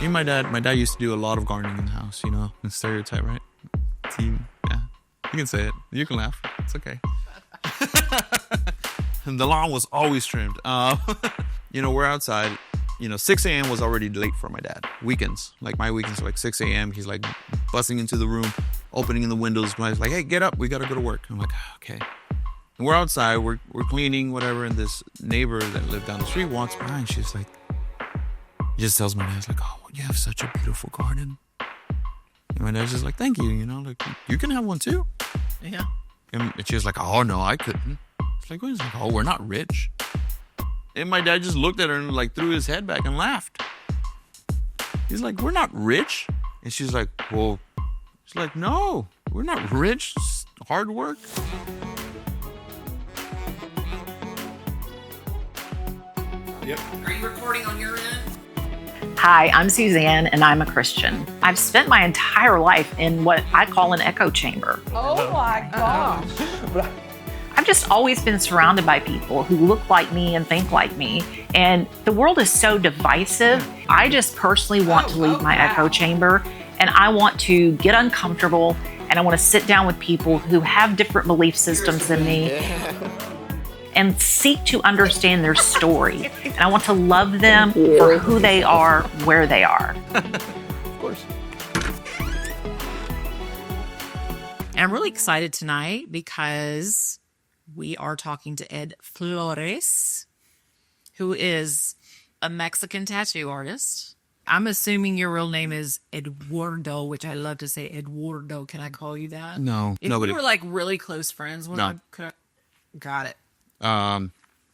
Me and my dad used to do a lot of gardening in the house, you know, the stereotype, right? Team, yeah. You can say it. You can laugh. It's okay. And the lawn was always trimmed. You know, we're outside. You know, 6 a.m. was already late for my dad. Weekends. Like, my weekends are like 6 a.m. He's like busting into the room, opening the windows. He's like, hey, get up. We got to go to work. I'm like, okay. And we're outside. We're cleaning, whatever. And this neighbor that lived down the street walks by. And she's like, he just tells my dad, like, oh, you have such a beautiful garden. And my dad's just like, thank you. You know, like, you can have one too. Yeah. And she was like, oh, no, I couldn't. It's like, oh, we're not rich. And my dad just looked at her and like threw his head back and laughed. He's like, we're not rich. And she's like, well, she's like, no, we're not rich. It's hard work. Yep. Are you recording on your end? Hi, I'm Suzanne, and I'm a Christian. I've spent my entire life in what I call an echo chamber. Oh my gosh. I've just always been surrounded by people who look like me and think like me. And the world is so divisive. I just personally want to leave my echo chamber, and I want to get uncomfortable, and I want to sit down with people who have different belief systems than me and seek to understand their story. And I want to love them for who they are, where they are. Of course. And I'm really excited tonight because we are talking to Ed Flores, who is a Mexican tattoo artist. I'm assuming your real name is Eduardo, which I love to say Eduardo. Can I call you that? No, if nobody. we were like really close friends, got it.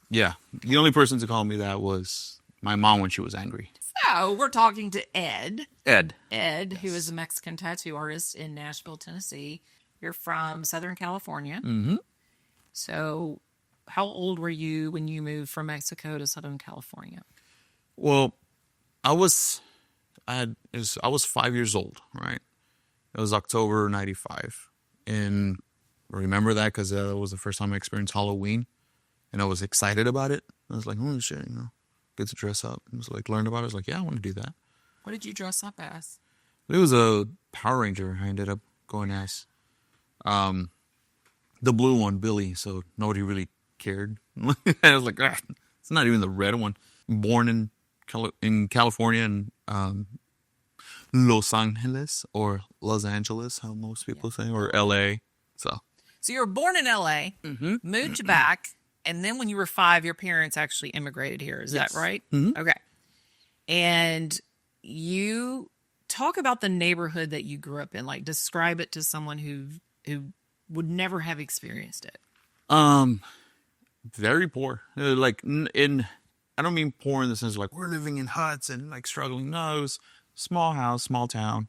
Yeah. The only person to call me that was my mom when she was angry. So we're talking to Ed. Ed, yes. Who is a Mexican tattoo artist in Nashville, Tennessee. You're from Southern California. Mm-hmm. So how old were you when you moved from Mexico to Southern California? Well, I was 5 years old, right? It was October 95. And I remember that because that was the first time I experienced Halloween. And I was excited about it. I was like, oh, shit, you know, get to dress up. And was like, learned about it. I was like, yeah, I want to do that. What did you dress up as? It was a Power Ranger I ended up going as. The blue one, Billy, so nobody really cared. I was like, it's not even the red one. Born in California in Los Angeles or Los Angeles, how most people say, or L.A. So you were born in L.A., moved back, and then when you were 5, your parents actually immigrated here. Is that right? Mm-hmm. Okay. And you talk about the neighborhood that you grew up in. Like, describe it to someone who would never have experienced it. Very poor. Like I don't mean poor in the sense of like we're living in huts and like struggling. No, it was small house, small town,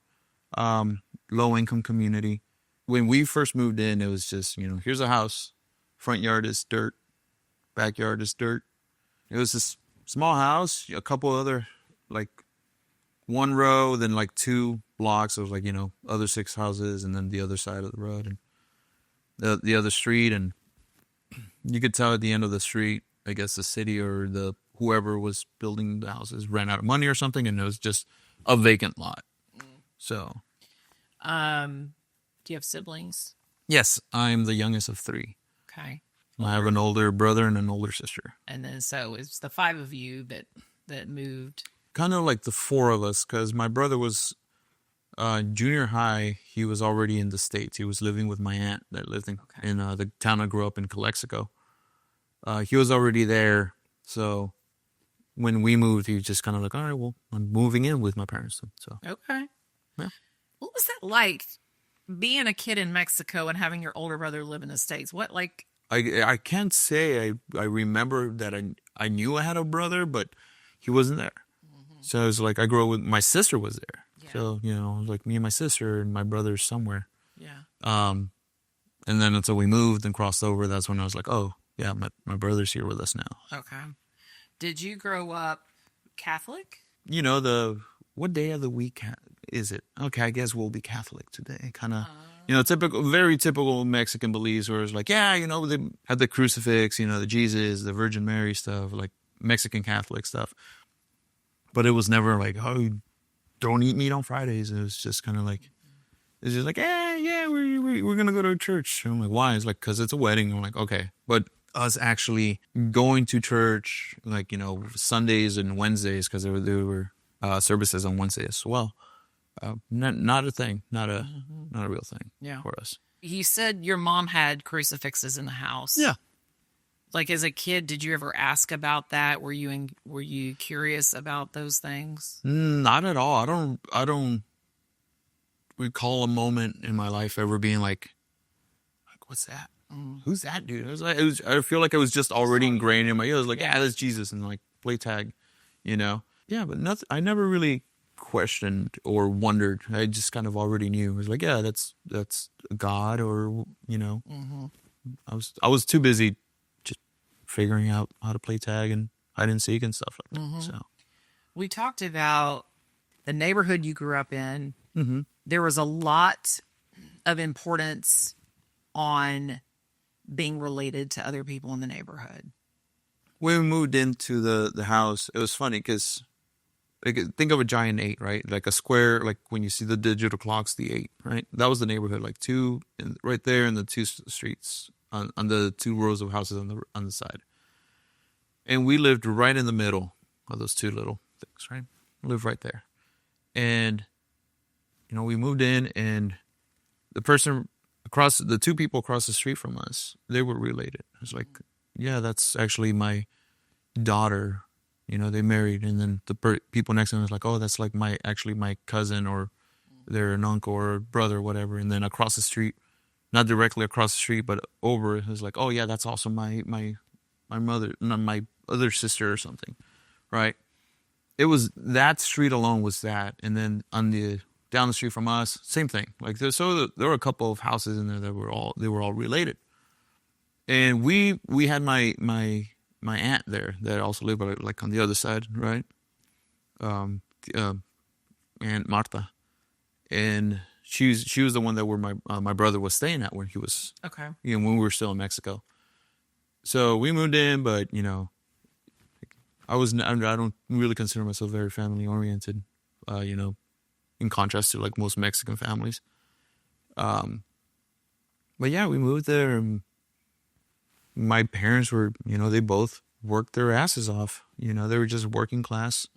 low income community. When we first moved in, it was just, you know, here's a house, front yard is dirt, backyard is dirt. It was this small house, a couple other, like one row, then like 2 blocks. It was like, you know, other 6 houses, and then the other side of the road and the other street. And you could tell at the end of the street, I guess the city or the whoever was building the houses ran out of money or something, and it was just a vacant lot. So, do you have siblings? yes, I'm the youngest of 3. Okay. I have an older brother and an older sister. And then so it's the 5 of you that moved. Kind of like the 4 of us, because my brother was junior high. He was already in the States. He was living with my aunt that lived in the town I grew up in, Calexico. He was already there. So when we moved, he was just kind of like, all right, well, I'm moving in with my parents. So Okay. Yeah. What was that like, being a kid in Mexico and having your older brother live in the States? What, like... I can't say I remember that I knew I had a brother, but he wasn't there. Mm-hmm. So it was like I grew up with my sister was there. Yeah. So, you know, it was like me and my sister and my brother's somewhere. Yeah. And then until we moved and crossed over, that's when I was like, oh, yeah, my brother's here with us now. Okay. Did you grow up Catholic? You know, what day of the week is it? Okay, I guess we'll be Catholic today. Kind of, you know, very typical Mexican beliefs where it's like, yeah, you know, they had the crucifix, you know, the Jesus, the Virgin Mary stuff, like Mexican Catholic stuff. But it was never like, oh, don't eat meat on Fridays. It was just kind of like, it's just like, yeah, we're going to go to a church. And I'm like, why? It's like, because it's a wedding. I'm like, okay. But us actually going to church, like, you know, Sundays and Wednesdays, because there were services on Wednesday as well. Not a thing, not a real thing for us. You said your mom had crucifixes in the house. Yeah. Like as a kid, did you ever ask about that? Were you curious about those things? Not at all. I don't recall a moment in my life ever being like what's that? Who's that dude? I feel like it was just already ingrained in my ear. I was like, yeah, that's Jesus, and like play tag, you know. Yeah, but nothing. I never really questioned or wondered. I just kind of already knew. I was like, yeah, that's God, or you know. I was too busy just figuring out how to play tag and hide and seek and stuff like that. So we talked about the neighborhood you grew up in. There was a lot of importance on being related to other people in the neighborhood. When we moved into the house, it was funny because like, think of a giant 8, right? Like a square, like when you see the digital clocks, the 8, right? That was the neighborhood, like two right there in the 2 streets on the 2 rows of houses on the side. And we lived right in the middle of those 2 little things, right? We lived right there. And, you know, we moved in, and the 2 people across the street from us, they were related. I was like, yeah, that's actually my daughter. You know, they married, and then the people next to them was like, oh, that's like my cousin, or they're an uncle or a brother or whatever. And then across the street, not directly across the street, but over, it was like, oh yeah, that's also my mother, not my other sister or something, right? It was that street alone was that, and then down the street from us, same thing. Like there were a couple of houses in there that were all related, and we had my aunt there that also lived like on the other side, right? Aunt Marta, and she was the one that where my brother was staying at when he was Okay. You know, when we were still in Mexico. So we moved in, but you know, I don't really consider myself very family oriented, you know, in contrast to like most Mexican families. But yeah, we moved there, and my parents were, you know, they both worked their asses off. You know, they were just working class.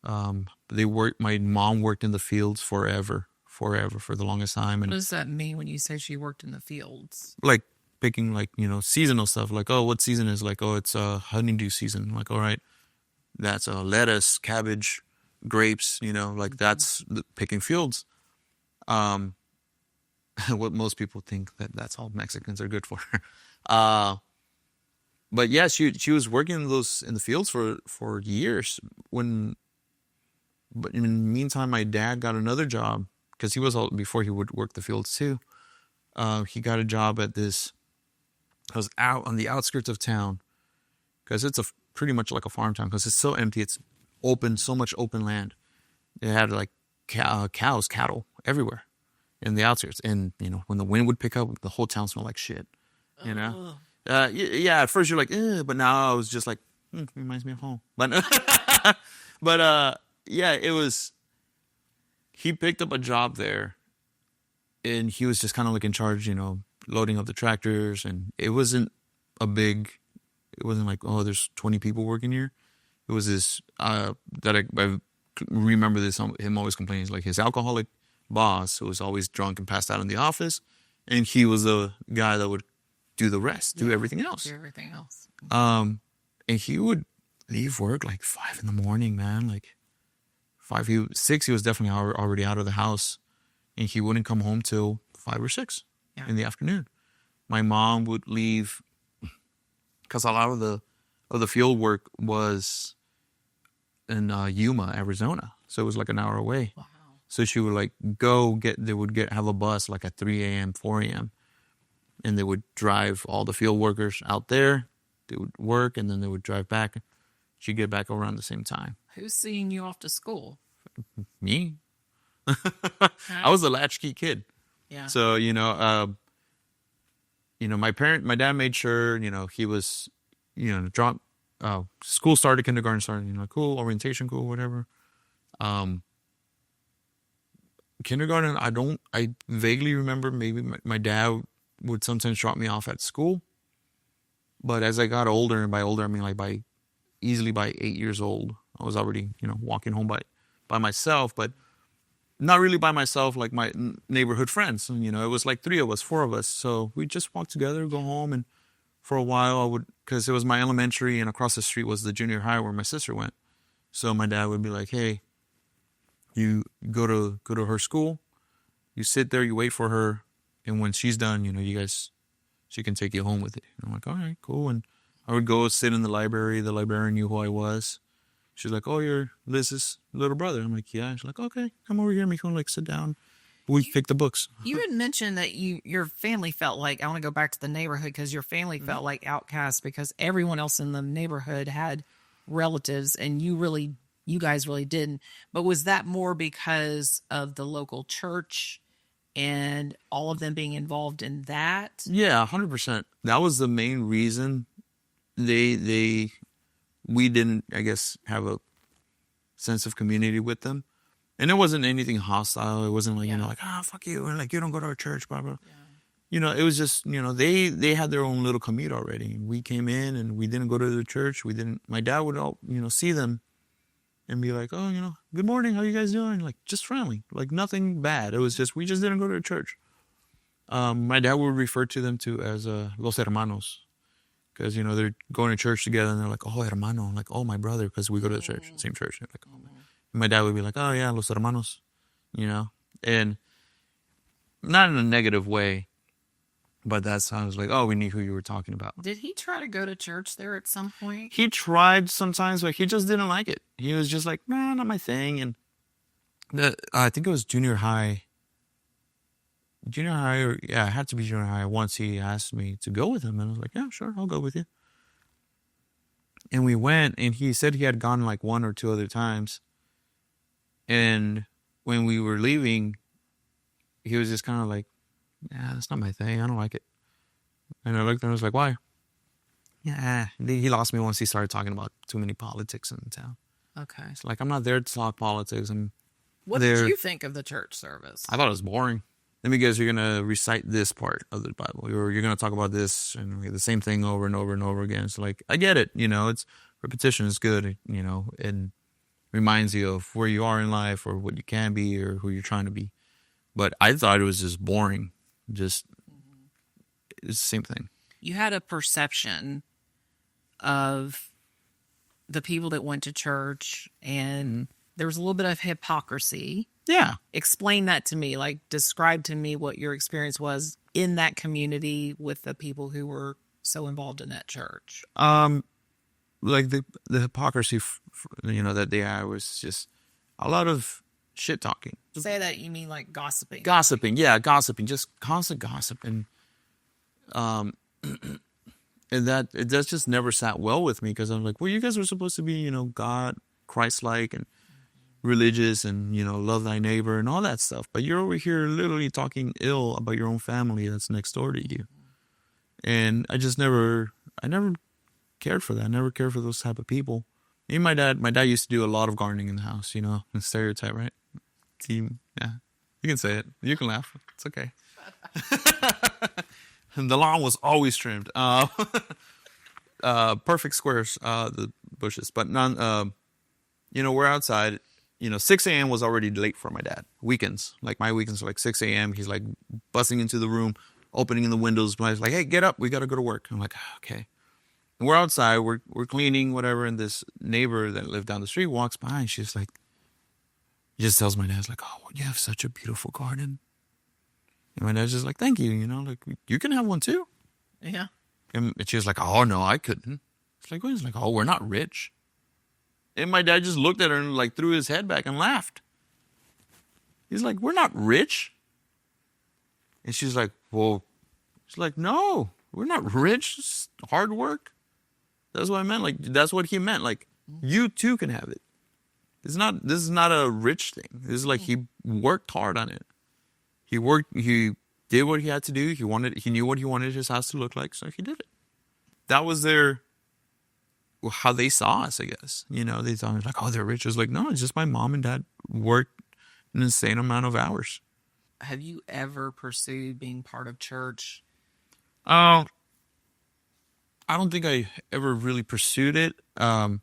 My mom worked in the fields forever for the longest time. What And does that mean when you say she worked in the fields? like picking, like, you know, seasonal stuff. Like, oh, what season is, like, oh, it's honeydew season. I'm like, all right, that's lettuce, cabbage, grapes, you know, like that's picking fields. What most people think that's all Mexicans are good for. But yeah, she was working in the fields for years. But in the meantime, my dad got another job, because before he would work the fields too. He got a job at this. I was out on the outskirts of town, because it's pretty much like a farm town, because it's so empty. It's open, so much open land. It had like cows, cattle everywhere in the outskirts. And you know, when the wind would pick up, the whole town smelled like shit. You know. Yeah. At first you're like, but now I was just like, reminds me of home. But yeah, it was. He picked up a job there, and he was just kind of like in charge, you know, loading up the tractors, and it wasn't like, oh, there's 20 people working here. It was this that I remember this, him always complaining, like his alcoholic boss who was always drunk and passed out in the office, and he was the guy that would do the rest, do everything else. And he would leave work like 5 a.m, man, like 6. He was definitely already out of the house, and he wouldn't come home till 5 or 6 in the afternoon. My mom would leave, because a lot of the field work was in Yuma, Arizona, so it was like an hour away. Wow. So she would like have a bus like at 3 a.m., 4 a.m, and they would drive all the field workers out there. They would work, and then they would drive back. She'd get back around the same time. Who's seeing you off to school? Me. I was a latchkey kid. Yeah. So, you know, my dad made sure, you know, he was, you know, school started, kindergarten started, you know, cool, orientation, cool, whatever. kindergarten, I vaguely remember maybe my dad would sometimes drop me off at school. But as I got older, and by older, I mean like easily by 8 years old, I was already, walking home by myself, but not really by myself, like my neighborhood friends. And, it was like 3 of us, 4 of us. So we just walk together, go home. And for a while because it was my elementary and across the street was the junior high where my sister went. So my dad would be like, hey, you go to her school, you sit there, you wait for her. And when she's done, she can take you home with it. And I'm like, all right, cool. And I would go sit in the library. The librarian knew who I was. She's like, oh, you're Liz's little brother. I'm like, yeah. She's like, okay, come over here, Mijo, like sit down. We pick the books. You had mentioned that your family felt like, I want to go back to the neighborhood, because your family felt like outcasts because everyone else in the neighborhood had relatives and you guys really didn't. But was that more because of the local church and all of them being involved in that? Yeah, 100%. That was the main reason we didn't, I guess, have a sense of community with them. And it wasn't anything hostile. It wasn't like, like, fuck you. And like, you don't go to our church, blah, blah. Yeah. It was just, they had their own little commute already. We came in and we didn't go to the church. My dad would all, see them and be like, oh, good morning. How you guys doing? Like, just friendly, like nothing bad. It was just, we just didn't go to the church. My dad would refer to them as los hermanos. Because, they're going to church together and they're like, oh, hermano. I'm like, oh, my brother, because we go to the church, same church. Like, oh, and my dad would be like, oh, yeah, los hermanos, and not in a negative way, but that sounds like, oh, we knew who you were talking about. Did he try to go to church there at some point? He tried sometimes, but he just didn't like it. He was just like, nah, not my thing. And I think it was junior high, it had to be junior high. Once he asked me to go with him, and I was like, yeah, sure, I'll go with you. And we went, and he said he had gone like 1 or 2 other times. And when we were leaving, he was just kind of like, yeah, that's not my thing. I don't like it. And I looked and I was like, why? Yeah, he lost me once he started talking about too many politics in town. Okay. It's like, I'm not there to talk politics. What did you think of the church service? I thought it was boring. Let me guess, you're going to recite this part of the Bible. Or you're going to talk about this and the same thing over and over and over again. It's like, I get it. It's repetition is good, and reminds you of where you are in life or what you can be or who you're trying to be. But I thought it was just boring. Just, it's the same thing. You had a perception of the people that went to church, and there was a little bit of hypocrisy. Yeah. Explain that to me. Like, describe to me what your experience was in that community with the people who were so involved in that church. Like the hypocrisy, that they had was just a lot of shit talking. Say that, you mean like gossiping? Gossiping, yeah, gossiping, just constant gossip, and that just never sat well with me because I'm like, well, you guys were supposed to be, God, Christ-like, and religious, and love thy neighbor and all that stuff, but you're over here literally talking ill about your own family that's next door to you, and I never cared for that. I never cared for those type of people. Even my dad used to do a lot of gardening in the house, and stereotype, right? Yeah, you can say it. You can laugh. It's okay. And the lawn was always trimmed. Perfect squares, the bushes, but none. We're outside. 6 a.m. was already late for my dad. Weekends, like my weekends are like 6 a.m. He's like busting into the room, opening the windows. He's like, hey, get up. We got to go to work. I'm like, okay. And we're outside, we're cleaning, whatever, and this neighbor that lived down the street walks by, and she's like, he just tells my dad, like, oh, you have such a beautiful garden. And my dad's just like, thank you, like, you can have one too. Yeah. And she was like, oh, no, I couldn't. It's like, well, he's like, oh, we're not rich. And my dad just looked at her and like threw his head back and laughed. He's like, we're not rich. And she's like, well, she's like, no, we're not rich. It's hard work. That's what I meant. Like, that's what he meant. Like, you too can have it. This is not a rich thing. This is like he worked hard on it. He did what he had to do. He knew what he wanted his house to look like, so he did it. That was how they saw us, I guess. They thought like, oh, they're rich. I was like, no, it's just my mom and dad worked an insane amount of hours. Have you ever pursued being part of church? I don't think I ever really pursued it. Did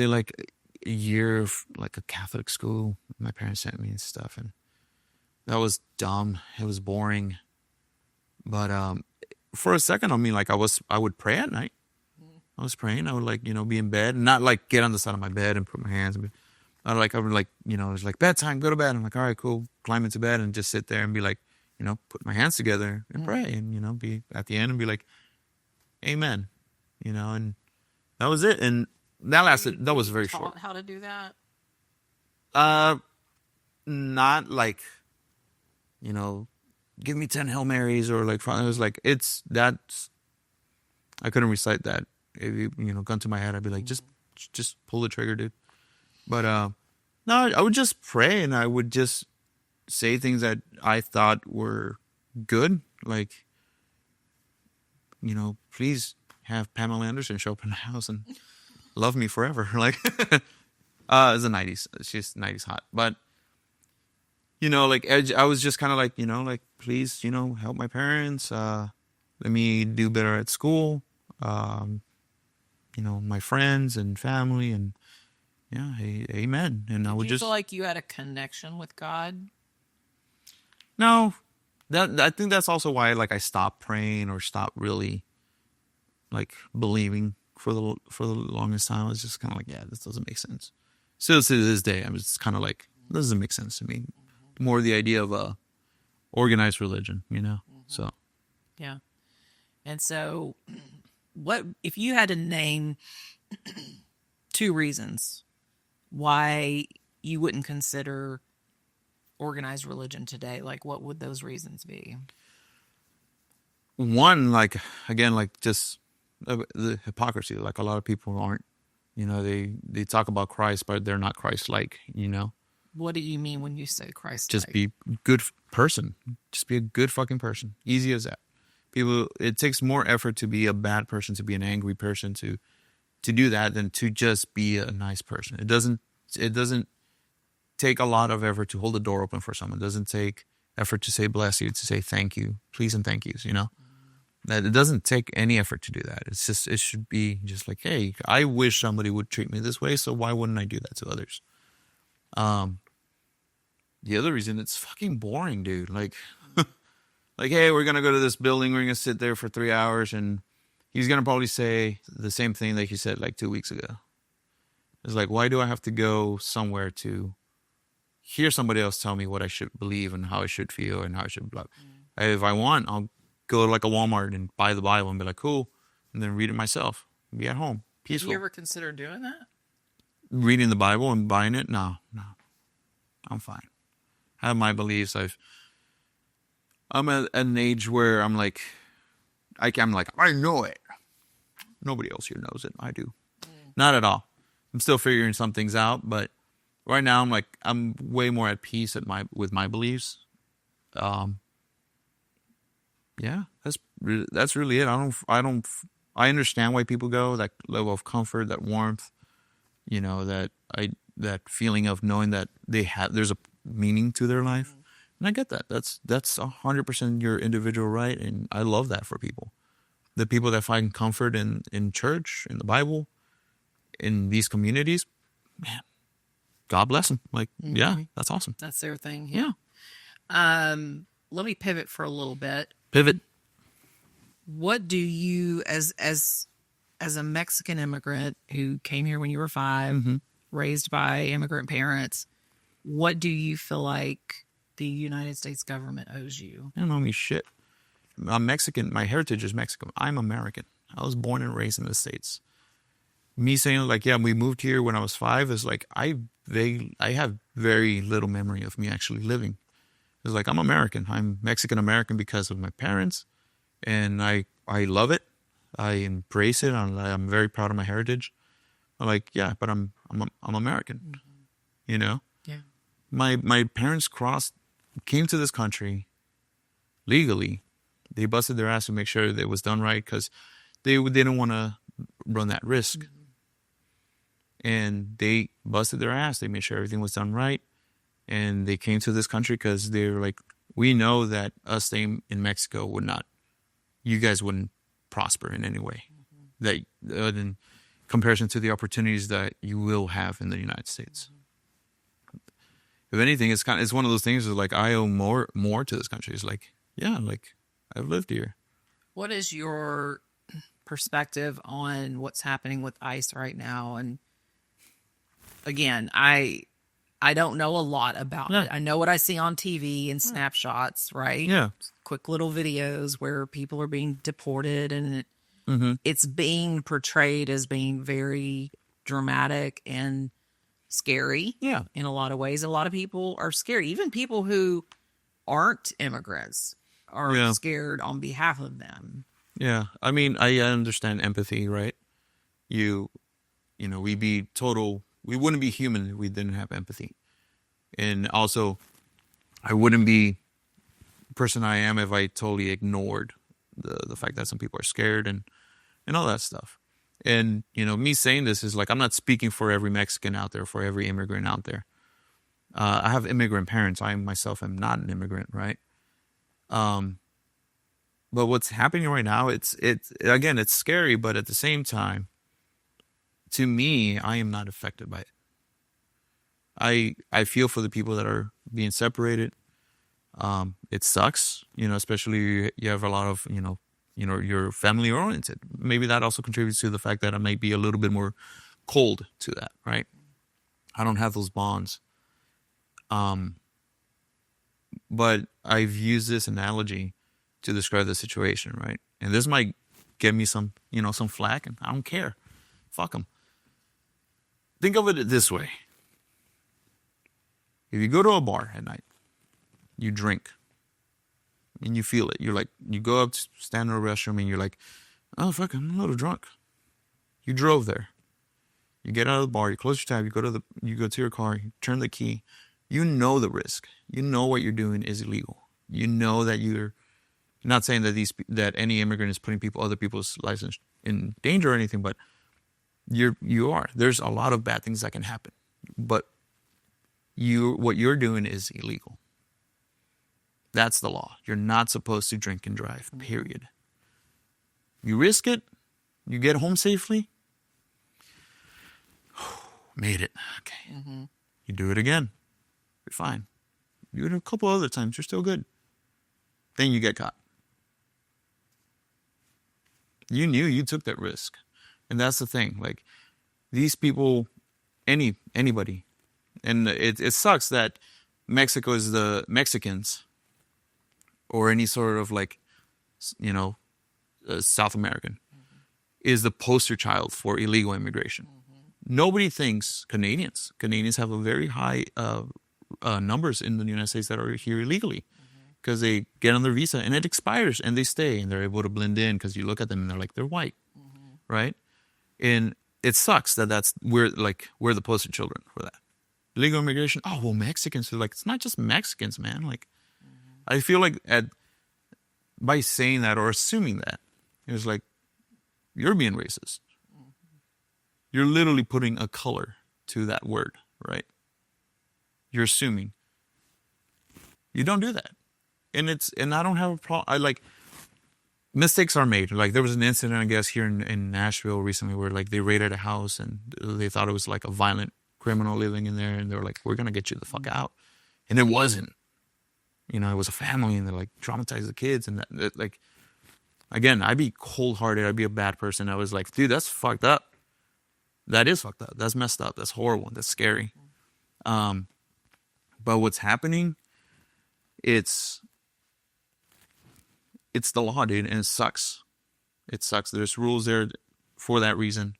like a year of like a Catholic school. My parents sent me and stuff, and that was dumb. It was boring. But for a second, I mean, like I would pray at night. I was praying. I would like, be in bed and not like get on the side of my bed and put my hands. I would like, it was like bedtime, go to bed. I'm like, all right, cool. Climb into bed and just sit there and be like, put my hands together and pray and, be at the end and be like, amen, and that was it. And that was very short. How to do that? Not like, give me 10 Hail Marys or like, it was like, I couldn't recite that. If you, gun to my head, I'd be like, just pull the trigger, dude. But, no, I would just pray and I would just say things that I thought were good. Like, please have Pamela Anderson show up in the house and love me forever. Like, it's the 90s. She's 90s hot. But, like I was just kind of like, like, please, help my parents. Let me do better at school. My friends and family and yeah, amen. And I would Did you feel like you had a connection with God? No, I think that's also why like I stopped praying or stopped really like believing for the longest time. I was just kind of like, yeah, this doesn't make sense. Still to this day, I'm just kind of like, this doesn't make sense to me. More the idea of a organized religion, So yeah. And so, what if you had to name 2 reasons why you wouldn't consider organized religion today? Like, what would those reasons be? One, like, again, like just the hypocrisy. Like a lot of people aren't, they talk about Christ, but they're not Christ-like, What do you mean when you say Christ? Just be a good person. Just be a good fucking person. Easy as that. It takes more effort to be a bad person, to be an angry person, to do that than to just be a nice person. It doesn't take a lot of effort to hold the door open for someone. It doesn't take effort to say bless you, to say thank you, please and thank yous, That it doesn't take any effort to do that. It's just, it should be just like, hey, I wish somebody would treat me this way, so why wouldn't I do that to others? The other reason, it's fucking boring, dude. Like, like, hey, we're going to go to this building. We're going to sit there for 3 hours. And he's going to probably say the same thing that he said like 2 weeks ago. It's like, why do I have to go somewhere to hear somebody else tell me what I should believe and how I should feel and how I should blah. If I want, I'll go to like a Walmart and buy the Bible and be like, cool. And then read it myself. Be at home. Peaceful. Have you ever considered doing that? Reading the Bible and buying it? No. I'm fine. I have my beliefs. I'm at an age where I'm like, I know it. Nobody else here knows it. I do. Not at all. I'm still figuring some things out, but right now I'm way more at peace with my beliefs. Yeah, that's really it. I understand why people go, that level of comfort, that warmth, that feeling of knowing that there's a meaning to their life. And I get that. That's 100% your individual right. And I love that for people. The people that find comfort in church, in the Bible, in these communities, man, God bless them. Like, yeah, that's awesome. That's their thing. Yeah. Let me pivot for a little bit. Pivot. What do you, as a Mexican immigrant who came here when you were 5, raised by immigrant parents, what do you feel like the United States government owes you? They don't owe me shit. I'm Mexican. My heritage is Mexican. I'm American. I was born and raised in the States. Me saying like, yeah, we moved here when I was 5 is like, I have very little memory of me actually living. It's like, I'm American. I'm Mexican American because of my parents, and I love it. I embrace it. I'm very proud of my heritage. I'm like, yeah, but I'm American. Yeah. My parents came to this country legally. They busted their ass to make sure that it was done right because they didn't want to run that risk. And they busted their ass. They made sure everything was done right. and they came to this country because they were like, we know that us staying in Mexico you guys wouldn't prosper in any way. That in comparison to the opportunities that you will have in the United States. If anything, it's one of those things that like I owe more to this country. It's like, yeah, like I've lived here. What is your perspective on what's happening with ICE right now? And again, I don't know a lot about it. I know what I see on TV and snapshots, right? Yeah. Quick little videos where people are being deported, and it's being portrayed as being very dramatic and scary. Yeah. In a lot of ways. A lot of people are scared. Even people who aren't immigrants are scared on behalf of them. Yeah. I mean, I understand empathy, right? We wouldn't be human if we didn't have empathy. And also, I wouldn't be the person I am if I totally ignored the fact that some people are scared and all that stuff. And, me saying this is like, I'm not speaking for every Mexican out there, for every immigrant out there. I have immigrant parents. I myself am not an immigrant, right? But what's happening right now, it's scary, but at the same time, to me, I am not affected by it. I feel for the people that are being separated. It sucks, especially you have a lot of, you're family oriented. Maybe that also contributes to the fact that I might be a little bit more cold to that, right? I don't have those bonds. But I've used this analogy to describe the situation, right? And this might give me some flack, and I don't care. Fuck them. Think of it this way. If you go to a bar at night, you drink, and you feel it. You're like, you go up, stand in a restroom, and you're like, oh, fuck, I'm a little drunk. You drove there. You get out of the bar, you close your tab, you go to your car, you turn the key. You know the risk. You know what you're doing is illegal. You know that you're not saying that any immigrant is putting other people's lives in danger or anything, but you are. There's a lot of bad things that can happen, but what you're doing is illegal. That's the law. You're not supposed to drink and drive, period. You risk it. You get home safely. Made it. Okay. You do it again. You're fine. You do it a couple other times. You're still good. Then you get caught. You knew you took that risk. And that's the thing. Like, these people, anybody, and it sucks that Mexico is the Mexicans or any sort of South American is the poster child for illegal immigration. Nobody thinks Canadians have a very high numbers in the United States that are here illegally because they get on their visa and it expires and they stay and they're able to blend in because you look at them and they're like, they're white, right? And it sucks that we're the poster children for that. Illegal immigration, oh, well, Mexicans. Like, it's not just Mexicans, man. Like, I feel like by saying that or assuming that, it's like, you're being racist. You're literally putting a color to that word, right? You're assuming. You don't do that. And I don't have a problem. Mistakes are made. Like, there was an incident, I guess, here in Nashville recently where they raided a house and they thought it was like a violent criminal living in there. And they were like, we're going to get you the fuck out. And it wasn't. It was a family and they traumatized the kids. And again, I'd be cold-hearted. I'd be a bad person. I was like, dude, that's fucked up. That is fucked up. That's messed up. That's horrible. That's scary. But what's happening, it's the law, dude, and it sucks. It sucks. There's rules there for that reason.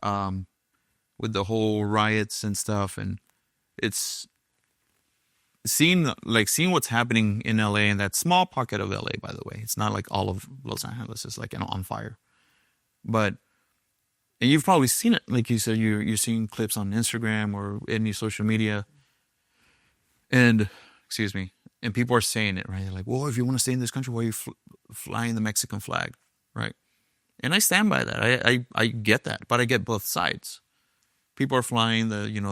With the whole riots and stuff, and it's seeing what's happening in LA, and that small pocket of LA, by the way. It's not like all of Los Angeles is on fire. And you've probably seen it, like you said, you're seeing clips on Instagram or any social media. And, and people are saying it, right? They're like, well, if you want to stay in this country, why are you flying the Mexican flag, right? And I stand by that. I get that, but I get both sides. People are flying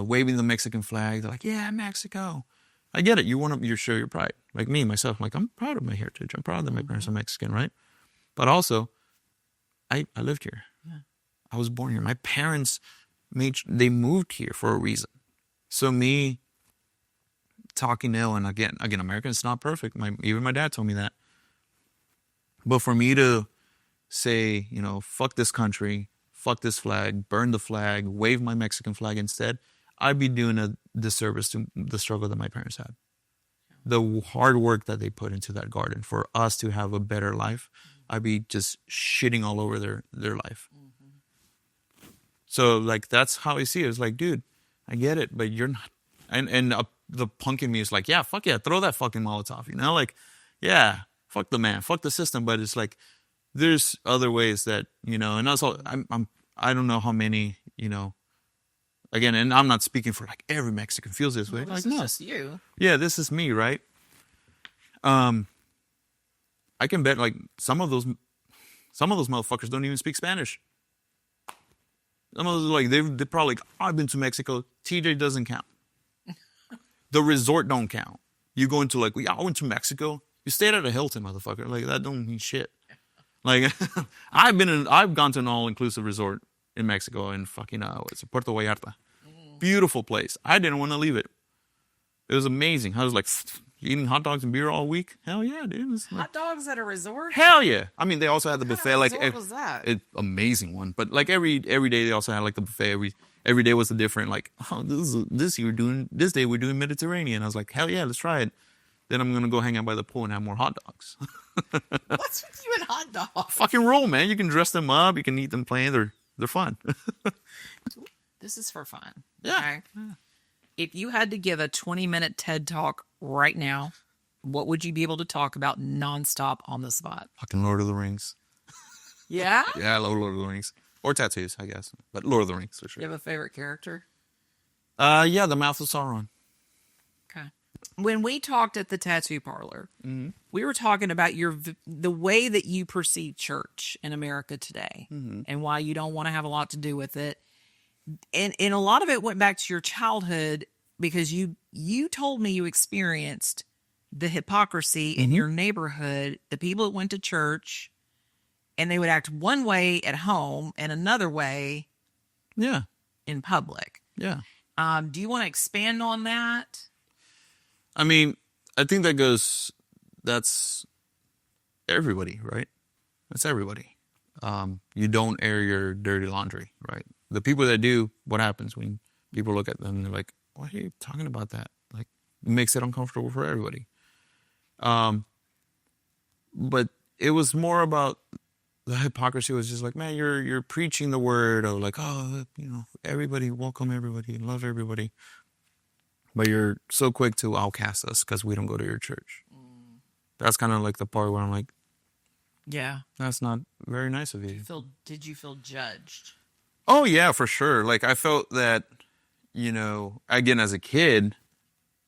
waving the Mexican flag. They're like, yeah, Mexico. I get it. You want to, you show your pride. Like me, myself, like I'm proud of my heritage. I'm proud that my parents are Mexican, right? But also, I lived here. Yeah. I was born here. My parents they moved here for a reason. So me talking ill, and again, America is not perfect. Even my dad told me that. But for me to say, you know, fuck this country, fuck this flag, burn the flag, wave my Mexican flag instead, I'd be doing a disservice to the struggle that my parents had. The hard work that they put into that garden for us to have a better life, I'd be just shitting all over their life. So, like, that's how I see it. It's like, dude, I get it, but you're not. And the punk in me is like, yeah, fuck yeah, throw that fucking Molotov, you know? Like, yeah, fuck the man, fuck the system. But it's like, there's other ways that, you know, and also, I don't know how many, you know, again, and I'm not speaking for like every Mexican feels this way. Well, Like, this is no. just you. Yeah, this is me, right? I can bet like some of those motherfuckers don't even speak Spanish. Some of those, like, they're probably like, I've been to Mexico. TJ doesn't count. The resort don't count. You go into like, I went to Mexico. You stayed at a Hilton, motherfucker. Like, that don't mean shit. Like, I've gone to an all-inclusive resort in Mexico in fucking, it's Puerto Vallarta. Beautiful place. I didn't want to leave it. It was amazing. I was like, eating hot dogs and beer all week. Hell yeah, dude. It's like, Hot dogs at a resort? hell yeah. I mean, they also had the What buffet. kind of Like, resort was that? amazing one. But like every day they also had like the buffet. Every day was a different, like, oh, this day we're doing Mediterranean. I was like, hell yeah, let's try it. Then I'm gonna go hang out by the pool and have more hot dogs. What's with you and hot dogs? Fucking roll, man. You can dress them up. You can eat them plain. They're fun. This is for fun. Yeah. Okay? If you had to give a 20-minute TED Talk right now, what would you be able to talk about nonstop on the spot? Fucking Lord of the Rings. Yeah? Yeah, I love Lord of the Rings. Or tattoos, I guess. But Lord of the Rings, for You sure. have a favorite character? Yeah, the Mouth of Sauron. Okay. When we talked at the tattoo parlor, Mm-hmm. we were talking about the way that you perceive church in America today and why you don't want to have a lot to do with it. And a lot of it went back to your childhood because you told me you experienced the hypocrisy in your neighborhood, the people that went to church and they would act one way at home and another way Yeah, in public. yeah. Do you want to expand on that? I mean, I think that's everybody, right? That's everybody. You don't air your dirty laundry, right? The people that do, what happens when people look at them and they're like, why are you talking about that? Like, it makes it uncomfortable for everybody. But it was more about the hypocrisy was just like, man, you're preaching the word of like, oh, you know, everybody, welcome everybody, love everybody. But you're so quick to outcast us because we don't go to your church. That's kind of like the part where I'm like, Yeah. that's not very nice of you. Did you feel judged? Oh, yeah, for sure. Like, I felt that, you know, again, as a kid,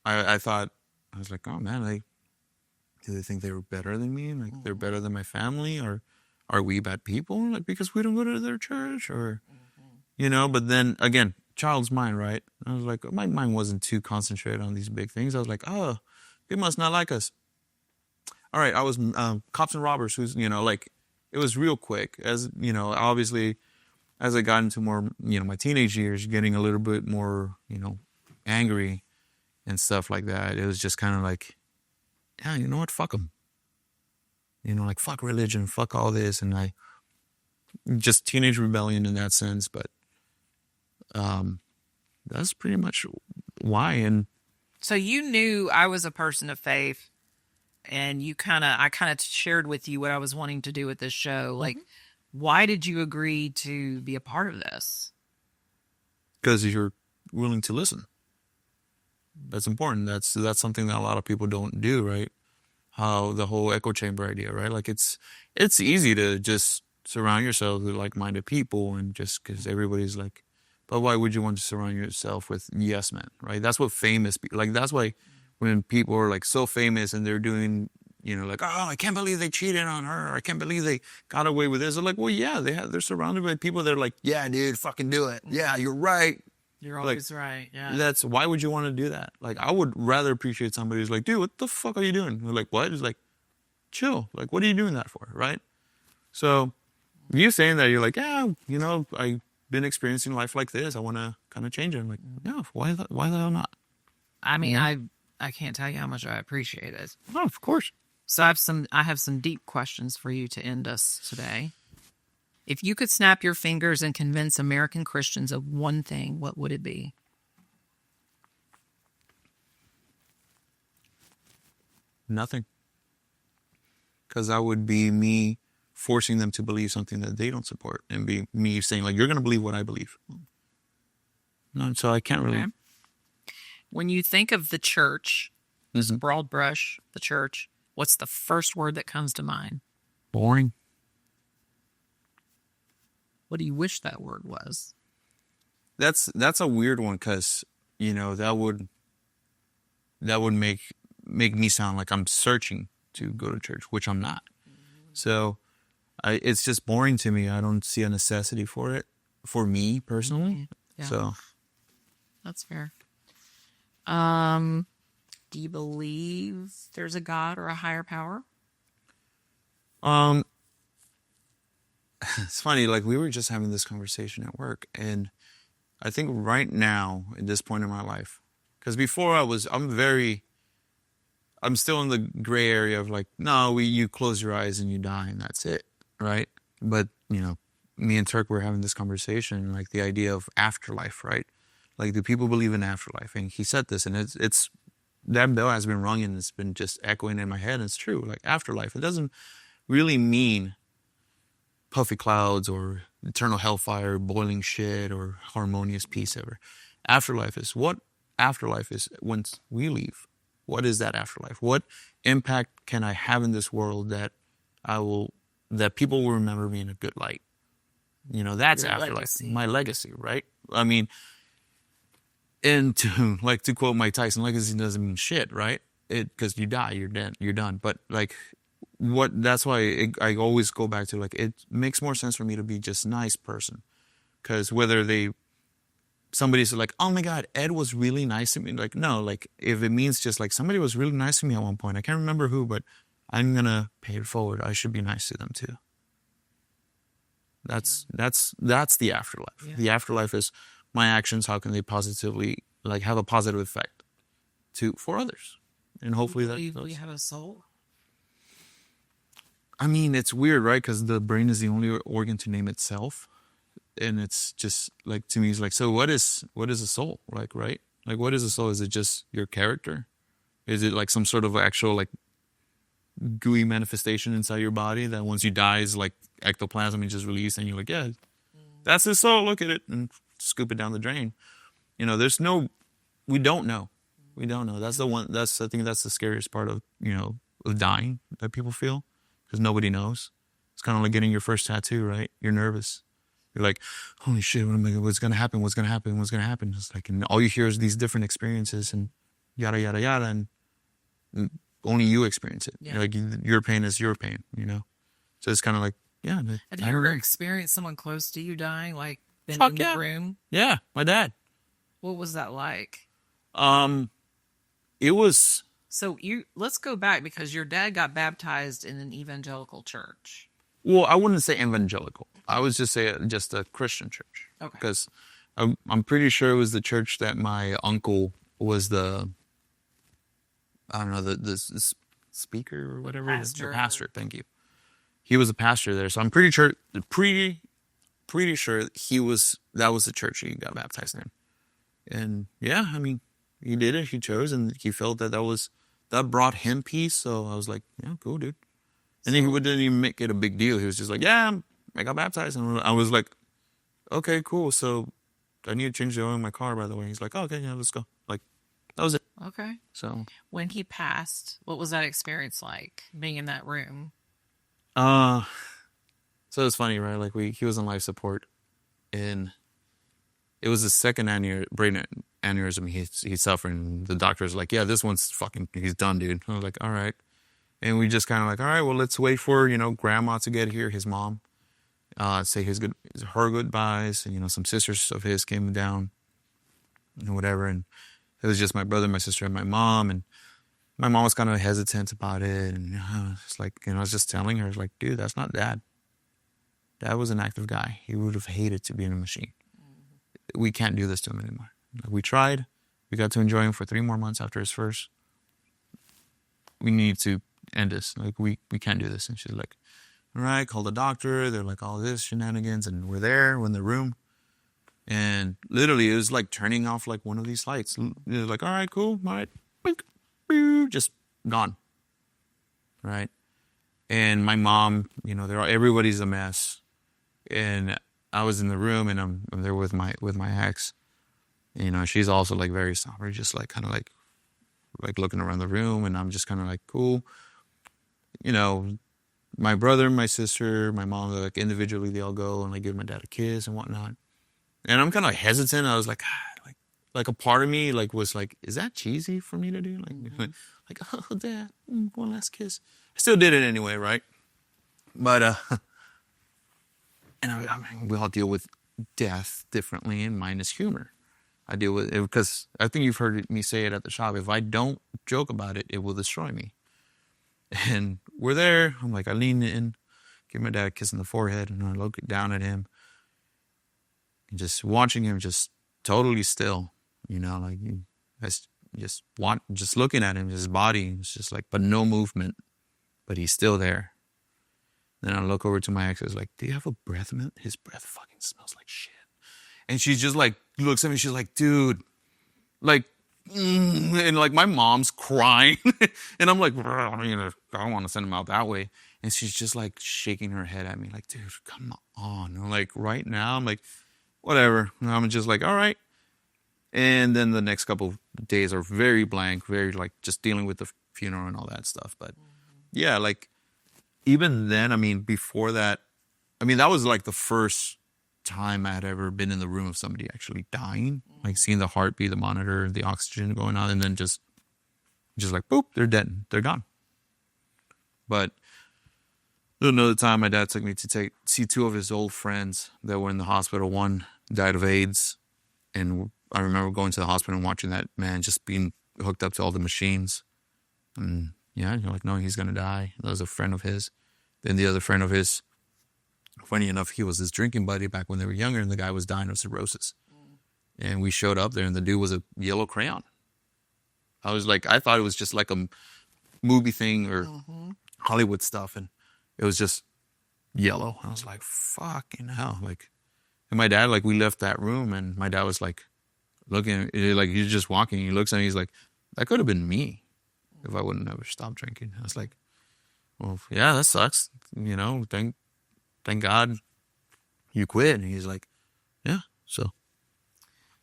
I thought, I was like, oh, man, do they think they were better than me? Like, they're better than my family? Or are we bad people? Like, because we don't go to their church? Or, you know, but then, again, child's mind, right? I was like, my mind wasn't too concentrated on these big things. I was like, oh, they must not like us. All right, I was Cops and Robbers, who's, you know, like, it was real quick. As, you know, obviously, as I got into more, you know, my teenage years, getting a little bit more, you know, angry and stuff like that. It was just kind of like, yeah, you know what? Fuck them. You know, like, fuck religion, fuck all this. And just teenage rebellion in that sense. But that's pretty much why. And So you knew I was a person of faith, and I kind of shared with you what I was wanting to do with this show. Like, why did you agree to be a part of this? because you're willing to listen. That's important. That's something that a lot of people don't do, right? How the whole echo chamber idea, right? Like, it's easy to just surround yourself with like-minded people, and just because everybody's like, but why would you want to surround yourself with yes men, right? That's what famous people, like, that's why when people are like so famous and they're doing, you know, like, oh, I can't believe they cheated on her, or I can't believe they got away with this. They're like, well, yeah, they're surrounded by people that are like, yeah, dude, fucking do it. Yeah, you're right. You're always right. Yeah. That's why would you want to do that? Like, I would rather appreciate somebody who's like, dude, what the fuck are you doing? We're like, what? It's like, chill. Like, what are you doing that for? Right? So you saying that, you're like, yeah, you know, I've been experiencing life like this. I want to kind of change it. I'm like, yeah, why the hell not? I mean, I can't tell you how much I appreciate it. Oh, of course. So I have some deep questions for you to end us today. If you could snap your fingers and convince American Christians of one thing, what would it be? Nothing. Because that would be me forcing them to believe something that they don't support, and be me saying, like, you're going to believe what I believe. No, so I can't really. Okay. When you think of the church, this broad brush, the church, what's the first word that comes to mind? Boring. What do you wish that word was? That's a weird one, because, you know, that would make me sound like I'm searching to go to church, which I'm not. So it's just boring to me. I don't see a necessity for it, for me personally. Yeah. So That's fair. Do you believe there's a God or a higher power? it's funny, like, we were just having this conversation at work, and I think right now, at this point in my life, because before I'm still in the gray area of like, no, you close your eyes and you die and that's it, right? But, you know, me and Turk were having this conversation, like the idea of afterlife, right? Like, do people believe in afterlife? And he said this, and it's that bell has been rung, and it's been just echoing in my head, and it's true. Like, afterlife, it doesn't really mean puffy clouds or eternal hellfire, boiling shit, or harmonious peace ever. Afterlife is once we leave. What is that afterlife? What impact can I have in this world that people will remember me in a good light? You know, that's Your afterlife. legacy. My legacy, right? I mean, and to quote Mike Tyson, legacy doesn't mean shit, right? Because you die, you're dead, you're done. But like, that's why I always go back to, like, it makes more sense for me to be just a nice person. Because whether somebody's like, oh my God, Ed was really nice to me. Like, no, like, if it means just like somebody was really nice to me at one point, I can't remember who, but I'm going to pay it forward. I should be nice to them too. That's the afterlife. Yeah. The afterlife is my actions. How can they positively, like, have a positive effect for others? And hopefully we have a soul. I mean, it's weird, right? Because the brain is the only organ to name itself. And it's just like, to me, it's like, so what is a soul? Like, right? Like, what is a soul? Is it just your character? Is it like some sort of actual, like, gooey manifestation inside your body that once you die is like ectoplasm and just released, and you're like, yeah, that's his soul, look at it, and scoop it down the drain. You know, we don't know. That's I think that's the scariest part of, you know, of dying, that people feel, because nobody knows. It's kind of like getting your first tattoo, right? You're nervous. You're like, holy shit, what's going to happen? What's going to happen? What's going to happen? It's like, and all you hear is these different experiences and yada, yada, yada. And only you experience it. Yeah. Like, your pain is your pain, you know? So it's kind of like, yeah. Have you ever experienced someone close to you dying, like, been in the room? Yeah, my dad. What was that like? It was... So let's go back, because your dad got baptized in an evangelical church. Well, I wouldn't say evangelical. I would just say just a Christian church. Okay. Because I'm pretty sure it was the church that my uncle was the speaker or whatever. Pastor. The pastor, thank you. He was a pastor there. So I'm pretty sure that was the church he got baptized in. And yeah, I mean, he did it. He chose, and he felt that brought him peace. So I was like, yeah, cool, dude. And then he didn't even make it a big deal. He was just like, yeah, I got baptized. And I was like, okay, cool. So I need to change the oil in my car, by the way. He's like, oh, okay, yeah, let's go. Like, that was it. Okay. So when he passed, what was that experience like, being in that room? So it's funny, right? Like, he was on life support, and it was the second brain aneurysm he's suffering. The doctor's like, yeah, this one's he's done, dude. I was like, all right. And we just kind of like, all right, well, let's wait for, you know, grandma to get here, his mom, say her goodbyes. And, you know, some sisters of his came down. and whatever. And it was just my brother, my sister, and my mom. And my mom was kind of hesitant about it. And it's like, I was just telling her, like, dude, that's not Dad. Dad was an active guy. He would have hated to be in a machine. We can't do this to him anymore. Like, we tried. We got to enjoy him for 3 more months after his first. We need to end this. Like, we can't do this. And she's like, all right, call the doctor. They're like, all this shenanigans. And we're in the room. And literally, it was like turning off like one of these lights. They're like, all right, cool. All right. Just gone. Right. And my mom, everybody's a mess. And I was in the room, and I'm there with my ex. She's also like very somber, just like kind of like looking around the room, and I'm just kind of like, cool. My brother, my sister, my mom, they're like individually, they all go and like give my dad a kiss and whatnot. And I'm kind of hesitant. I was like, like a part of me like was like, is that cheesy for me to do? Like, like, oh, Dad, one last kiss. I still did it anyway, right? But and I mean, we all deal with death differently, and mine is humor. I deal with it because I think you've heard me say it at the shop. If I don't joke about it, it will destroy me. And we're there. I'm like, I lean in, give my dad a kiss on the forehead, and I look down at him, and just watching him just totally still, like just looking at him, his body is just like, but no movement, but he's still there. Then I look over to my ex. I was like, do you have a breath mint? His breath fucking smells like shit. And she just like looks at me. She's like, dude, like, and like my mom's crying. And I'm like, I don't want to send him out that way. And she's just like shaking her head at me like, dude, come on. And like right now, I'm like, whatever. And I'm just like, all right. And then the next couple of days are very blank, very like just dealing with the funeral and all that stuff. But yeah, like even then, I mean, before that, I mean, that was like the first time I had ever been in the room of somebody actually dying, like seeing the heartbeat, the monitor, the oxygen going on, and then just like, boop, they're dead. They're gone. But another time, my dad took me to see 2 of his old friends that were in the hospital. One died of AIDS. And I remember going to the hospital and watching that man just being hooked up to all the machines. And yeah, you're like, no, he's going to die. That was a friend of his. Then the other friend of his, funny enough, he was his drinking buddy back when they were younger, and the guy was dying of cirrhosis. And we showed up there, and the dude was a yellow crayon. I was like, I thought it was just like a movie thing or Hollywood stuff, and it was just yellow. I was like, fucking hell. Like, and my dad, like, we left that room, and my dad was like, looking, like, he's just walking. He looks at me, he's like, that could have been me if I wouldn't have stopped drinking. I was like, well, yeah, that sucks. Thank God you quit. And he's like, yeah, so.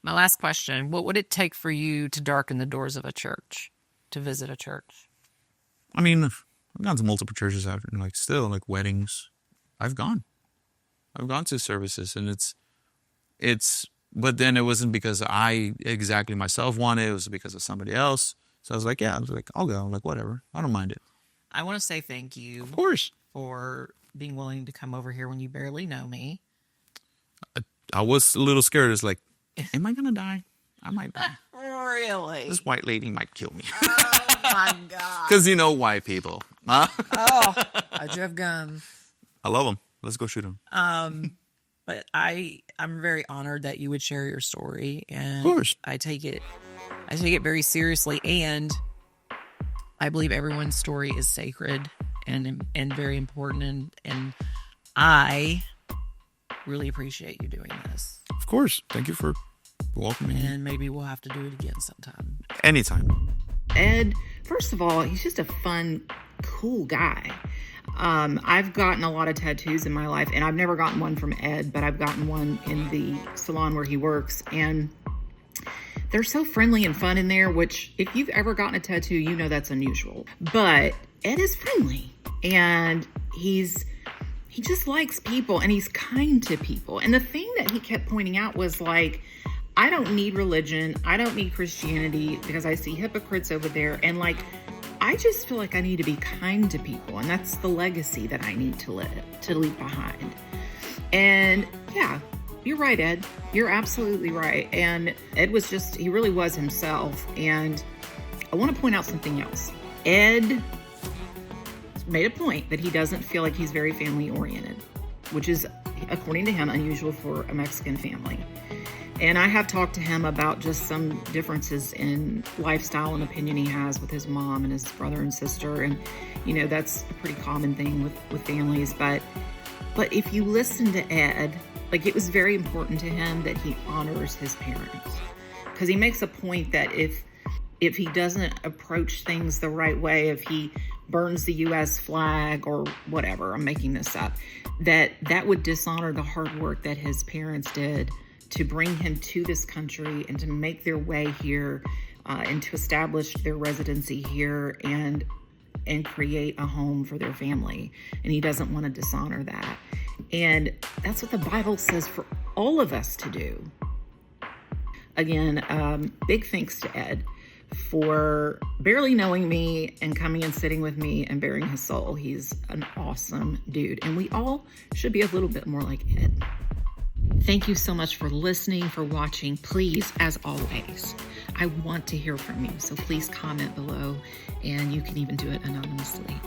My last question, what would it take for you to darken the doors of a church, to visit a church? I mean, I've gone to multiple churches after, like, still, like, weddings. I've gone to services, and but then it wasn't because I exactly myself wanted it. It was because of somebody else. So I was like, yeah, I'll go. I'm like, whatever. I don't mind it. I want to say thank you. Of course. For being willing to come over here when you barely know me. I was a little scared. It's like, am I going to die? I might die. Really? This white lady might kill me. Oh, my God. Because white people. Huh? Oh, I have guns. I love them. Let's go shoot them. But I'm very honored that you would share your story. And of course. I take it very seriously. And I believe everyone's story is sacred and very important. And I really appreciate you doing this. Of course. Thank you for welcoming me. And maybe we'll have to do it again sometime. Anytime. Ed, first of all, he's just a fun, cool guy. I've gotten a lot of tattoos in my life, and I've never gotten one from Ed, but I've gotten one in the salon where he works, and they're so friendly and fun in there, which if you've ever gotten a tattoo, you know that's unusual. But Ed is friendly, and he just likes people, and he's kind to people. And the thing that he kept pointing out was like, I don't need religion. I don't need Christianity because I see hypocrites over there. And like, I just feel like I need to be kind to people. And that's the legacy that I need to leave behind. And yeah, You're right, Ed. You're absolutely right. And Ed was he really was himself. And I want to point out something else. Ed made a point that he doesn't feel like he's very family oriented, which is, according to him, unusual for a Mexican family. And I have talked to him about just some differences in lifestyle and opinion he has with his mom and his brother and sister. And, you know, that's a pretty common thing with families. But if you listen to Ed, like, it was very important to him that he honors his parents, because he makes a point that if he doesn't approach things the right way, if he burns the U.S. flag or whatever, I'm making this up, that would dishonor the hard work that his parents did to bring him to this country and to make their way here and to establish their residency here and create a home for their family. And he doesn't want to dishonor that. And that's what the Bible says for all of us to do. Again, big thanks to Ed for barely knowing me and coming and sitting with me and bearing his soul. He's an awesome dude. And we all should be a little bit more like Ed. Thank you so much for listening, for watching. Please, as always, I want to hear from you. So please comment below, and you can even do it anonymously.